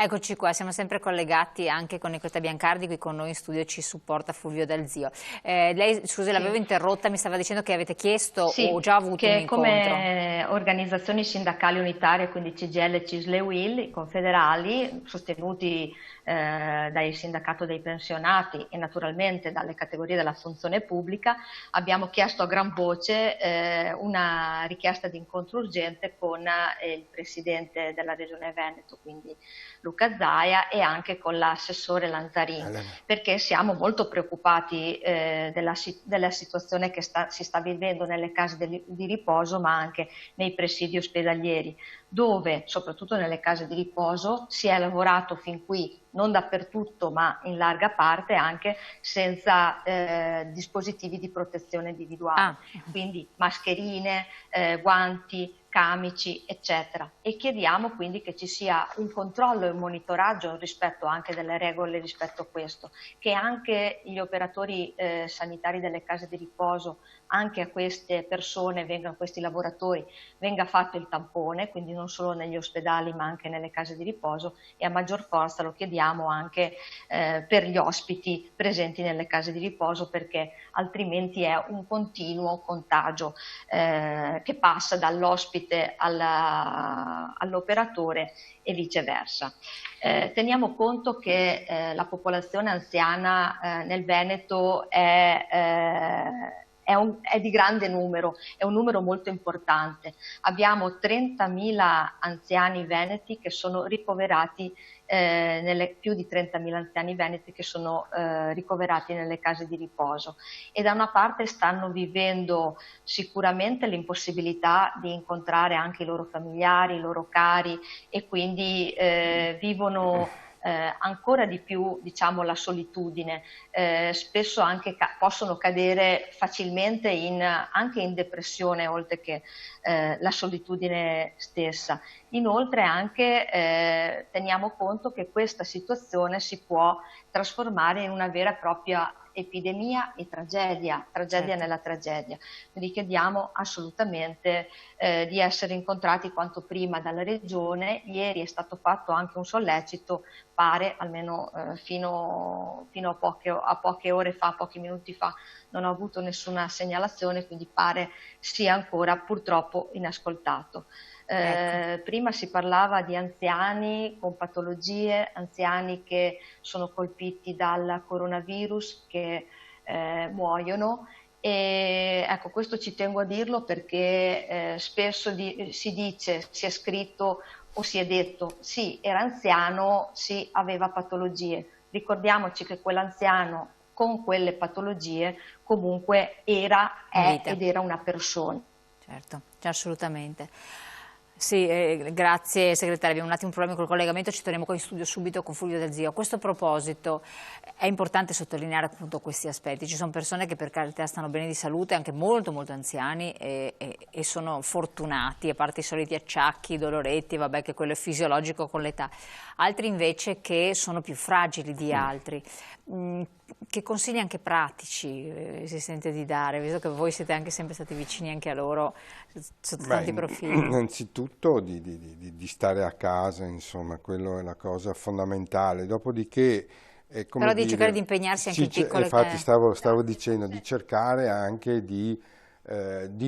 Eccoci qua, siamo sempre collegati anche con Nicoletta Biancardi, qui con noi in studio ci supporta Fulvio Dal Zio. Lei, scusi, l'avevo interrotta, mi stava dicendo che avete chiesto o Sì, già avuto un che incontro. come organizzazioni sindacali unitarie, quindi CGIL, CISL e UIL, i confederali, sostenuti dal sindacato dei pensionati e naturalmente dalle categorie della funzione pubblica, abbiamo chiesto a gran voce una richiesta di incontro urgente con il presidente della Regione Veneto, quindi Luca Zaia, e anche con l'assessore Lanzarin, perché siamo molto preoccupati della situazione che si sta vivendo nelle case di riposo, ma anche nei presidi ospedalieri, dove, soprattutto nelle case di riposo, si è lavorato fin qui, non dappertutto, ma in larga parte anche senza dispositivi di protezione individuale, quindi mascherine, guanti, camici, eccetera. E chiediamo quindi che ci sia un controllo e un monitoraggio rispetto anche delle regole rispetto a questo, che anche gli operatori sanitari delle case di riposo, anche a queste persone, a questi lavoratori, venga fatto il tampone, quindi non solo negli ospedali ma anche nelle case di riposo, e a maggior forza lo chiediamo anche per gli ospiti presenti nelle case di riposo, perché altrimenti è un continuo contagio che passa dall'ospite all'operatore e viceversa. Teniamo conto che la popolazione anziana nel Veneto è di grande numero, è un numero molto importante. Abbiamo 30.000 anziani veneti che sono ricoverati, più di 30.000 anziani veneti che sono ricoverati nelle case di riposo, e da una parte stanno vivendo sicuramente l'impossibilità di incontrare anche i loro familiari, i loro cari, e quindi vivono ancora di più, diciamo, la solitudine, spesso anche possono cadere facilmente anche in depressione, oltre che la solitudine stessa. Inoltre anche teniamo conto che questa situazione si può trasformare in una vera e propria epidemia e tragedia certo, nella tragedia. Quindi chiediamo assolutamente di essere incontrati quanto prima dalla Regione. Ieri è stato fatto anche un sollecito, pare, almeno fino a poche ore fa, pochi minuti fa, non ho avuto nessuna segnalazione, quindi pare sia ancora purtroppo inascoltato. Ecco. Prima si parlava di anziani con patologie, anziani che sono colpiti dal coronavirus, che muoiono, e ecco, questo ci tengo a dirlo perché spesso si dice, si è scritto o si è detto sì, era anziano, sì, aveva patologie. Ricordiamoci che quell'anziano con quelle patologie comunque è ed era una persona. Certo, assolutamente. Sì, grazie segretaria, abbiamo un attimo un problema col collegamento, ci torniamo qua in studio subito con Fulvio Dal Zio. A questo proposito è importante sottolineare appunto questi aspetti. Ci sono persone che per carità stanno bene di salute, anche molto molto anziani, e sono fortunati, a parte i soliti acciacchi, doloretti, vabbè, che quello è fisiologico con l'età. Altri invece che sono più fragili di altri. Che consigli anche pratici si sente di dare, visto che voi siete anche sempre stati vicini anche a loro sotto tanti profili? Innanzitutto di stare a casa, insomma, quello è la cosa fondamentale. Dopodiché, però di cercare di impegnarsi anche in piccole cose. Infatti stavo dicendo di cercare anche di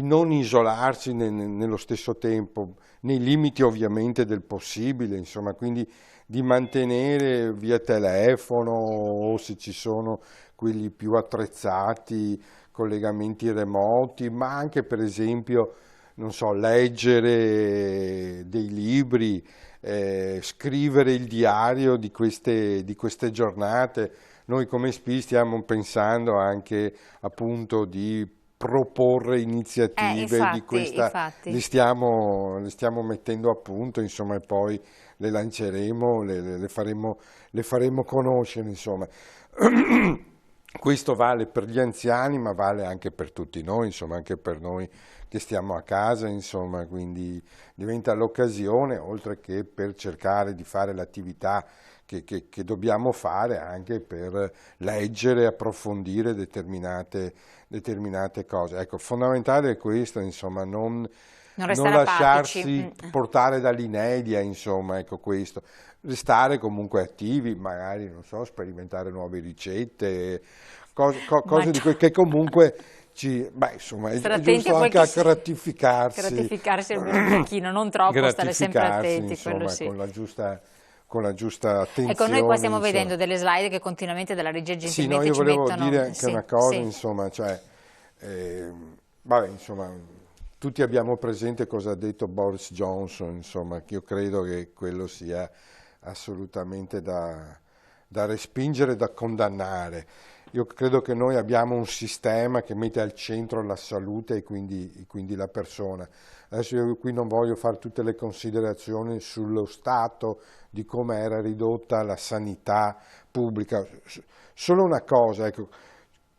non isolarsi nello stesso tempo, nei limiti ovviamente del possibile, insomma, quindi di mantenere via telefono, o se ci sono quelli più attrezzati, collegamenti remoti, ma anche per esempio, non so, leggere dei libri, scrivere il diario di queste giornate. Noi come SPI stiamo pensando anche appunto di proporre iniziative di questa, le stiamo mettendo a punto, insomma, e poi le lanceremo, le faremo conoscere, insomma. Questo vale per gli anziani, ma vale anche per tutti noi, insomma, anche per noi che stiamo a casa, insomma, quindi diventa l'occasione, oltre che per cercare di fare l'attività che dobbiamo fare, anche per leggere, approfondire determinate cose. Ecco, fondamentale è questo, insomma, non non non restare lasciarsi apatici. portare dall'inedia, insomma, ecco questo. Restare comunque attivi, magari, non so, sperimentare nuove ricette, cose di che comunque insomma, è Stare attenti giusto a quel anche a che gratificarsi. gratificarsi un pochino, non troppo, stare sempre attenti, insomma, quello sì. con la giusta attenzione. Ecco, noi qua stiamo insomma. vedendo delle slide che continuamente dalla regia Sì, no, gentilmente io ci volevo mettono. dire anche Sì, una cosa, sì. insomma, cioè, vabbè, insomma, tutti abbiamo presente cosa ha detto Boris Johnson, insomma, che io credo che quello sia assolutamente da respingere, da condannare. Io credo che noi abbiamo un sistema che mette al centro la salute e quindi la persona. Adesso io qui non voglio fare tutte le considerazioni sullo stato di come era ridotta la sanità pubblica. Solo una cosa, ecco,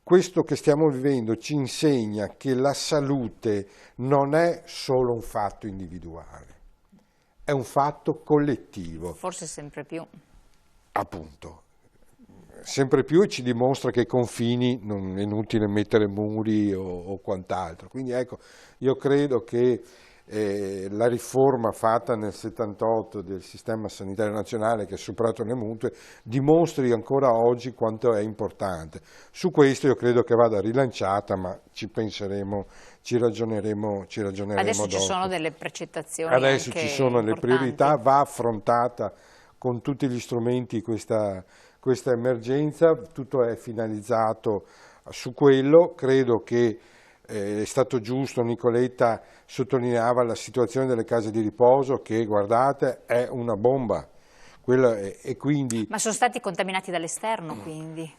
questo che stiamo vivendo ci insegna che la salute non è solo un fatto individuale, è un fatto collettivo. Forse sempre più. Appunto. Sempre più ci dimostra che i confini non è inutile mettere muri o quant'altro. Quindi ecco, io credo che la riforma fatta nel 78 del sistema sanitario nazionale, che ha superato le mutue, dimostri ancora oggi quanto è importante. Su questo io credo che vada rilanciata, ma ci penseremo, ci ragioneremo Adesso dopo. ci sono delle precettazioni. Adesso anche ci sono le importanti. priorità, va affrontata con tutti gli strumenti questa emergenza, tutto è finalizzato su quello. Credo che è stato giusto, Nicoletta sottolineava la situazione delle case di riposo, che guardate è una bomba. E quindi, Ma sono stati contaminati dall'esterno, quindi?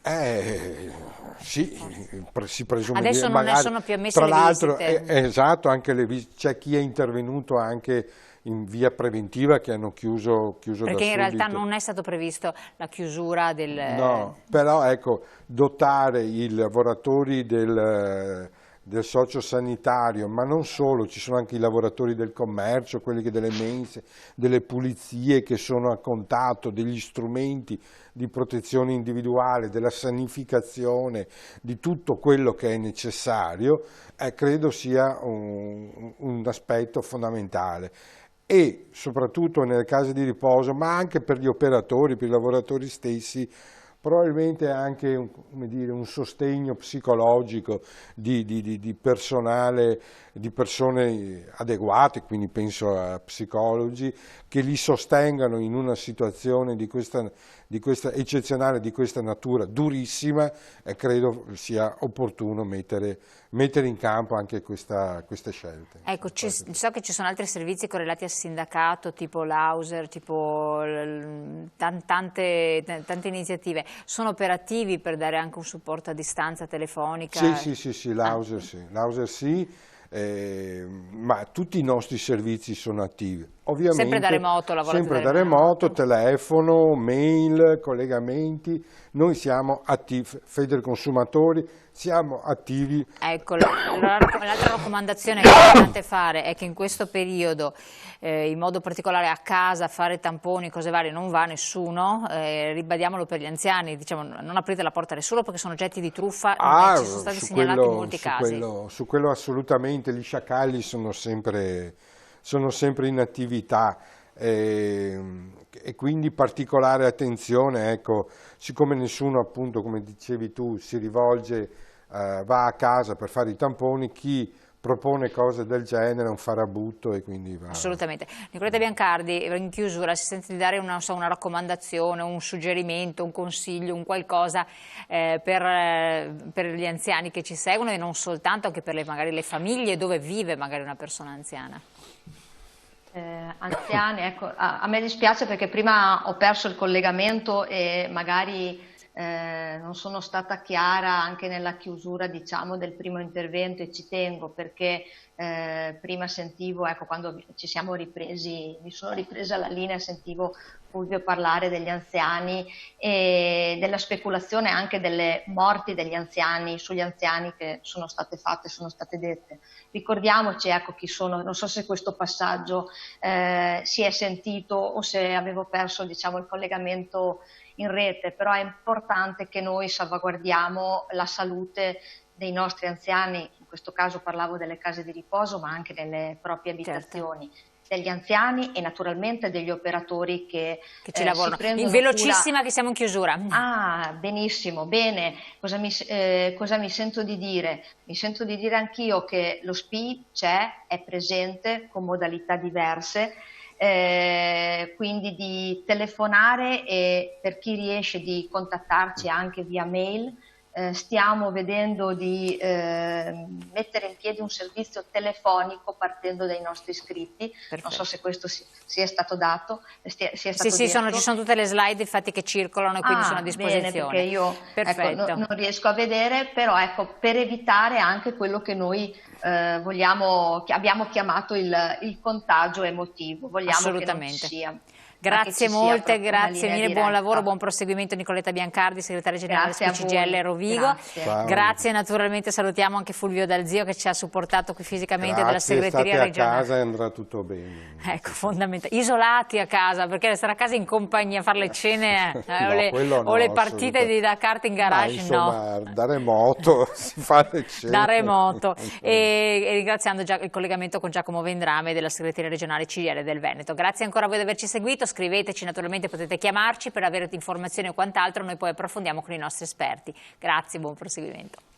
Sì, si presume. Adesso non ne sono più ammesse tra le l'altro, visite. esatto, anche c'è chi è intervenuto anche in via preventiva, che hanno chiuso da subito. Perché in realtà non è stato previsto la chiusura del... No, però ecco, dotare i lavoratori del sociosanitario, ma non solo, ci sono anche i lavoratori del commercio, quelli che delle mense, delle pulizie, che sono a contatto, degli strumenti di protezione individuale, della sanificazione, di tutto quello che è necessario, credo sia un aspetto fondamentale. E soprattutto nelle case di riposo, ma anche per gli operatori, per i lavoratori stessi, probabilmente anche un sostegno psicologico di personale, di persone adeguate, quindi penso a psicologi, che li sostengano in una situazione di questa eccezionale, di questa natura durissima, e credo sia opportuno mettere in campo anche queste scelte. Ecco, so che ci sono altri servizi correlati al sindacato, tipo l'Auser, tipo tante iniziative. Sono operativi per dare anche un supporto a distanza telefonica? Sì, l'Auser sì, ma tutti i nostri servizi sono attivi. Ovviamente, sempre da remoto, lavorate sempre da remoto, telefono, mail, collegamenti. Noi siamo attivi, Federconsumatori, siamo attivi. Ecco, l'altra raccomandazione che è importante fare è che in questo periodo, in modo particolare a casa, fare tamponi, cose varie, non va nessuno, ribadiamolo per gli anziani, diciamo, non aprite la porta a nessuno perché sono oggetti di truffa, ci sono stati segnalati in molti casi. Su quello assolutamente, gli sciacalli sono sempre in attività, e quindi particolare attenzione, ecco, siccome nessuno, appunto, come dicevi tu, si rivolge, va a casa per fare i tamponi, chi propone cose del genere è un farabutto, e quindi va. Assolutamente. Nicoletta Biancardi, in chiusura, si sente di dare una raccomandazione, un suggerimento, un consiglio, un qualcosa per gli anziani che ci seguono, e non soltanto, anche per magari le famiglie dove vive magari una persona anziana? Anziani, ecco, a me dispiace perché prima ho perso il collegamento e magari non sono stata chiara anche nella chiusura, diciamo, del primo intervento, e ci tengo perché prima sentivo, ecco, quando ci siamo ripresi, mi sono ripresa la linea, sentivo Fulvio parlare degli anziani e della speculazione anche delle morti degli anziani, sugli anziani che sono state fatte, sono state dette. Ricordiamoci, ecco, chi sono, non so se questo passaggio si è sentito o se avevo perso, diciamo, il collegamento in rete, però è importante che noi salvaguardiamo la salute dei nostri anziani, in questo caso parlavo delle case di riposo, ma anche nelle proprie abitazioni. Certo. Degli anziani e naturalmente degli operatori che ci lavorano. Si prendono velocissima cura. che siamo in chiusura. Ah, benissimo, bene. Cosa mi sento di dire? Mi sento di dire anch'io che lo SPI c'è, è presente con modalità diverse, quindi di telefonare e per chi riesce di contattarci anche via mail. Stiamo vedendo di mettere in piedi un servizio telefonico partendo dai nostri iscritti. Perfetto. Non so se questo sia stato dato, sia stato Sì, detto. ci sono tutte le slide infatti che circolano e quindi sono a disposizione. Bene, perché io non riesco a vedere, però ecco, per evitare anche quello che noi abbiamo chiamato il contagio emotivo, vogliamo che non ci sia. Grazie molte, grazie mille, buon lavoro, buon proseguimento Nicoletta Biancardi, segretaria generale del CGIL Rovigo. Grazie naturalmente, salutiamo anche Fulvio Dal Zio che ci ha supportato qui fisicamente della segreteria regionale. A casa e andrà tutto bene. Ecco, fondamentale. Isolati a casa, perché restare a casa in compagnia, fare le cene o le partite da kart in garage, insomma, da remoto si fa le cene. Da remoto. E ringraziando già il collegamento con Giacomo Vendrame della segreteria regionale CGIL del Veneto. Grazie ancora a voi di averci seguito. Scriveteci, naturalmente potete chiamarci per avere informazioni o quant'altro, noi poi approfondiamo con i nostri esperti. Grazie, buon proseguimento.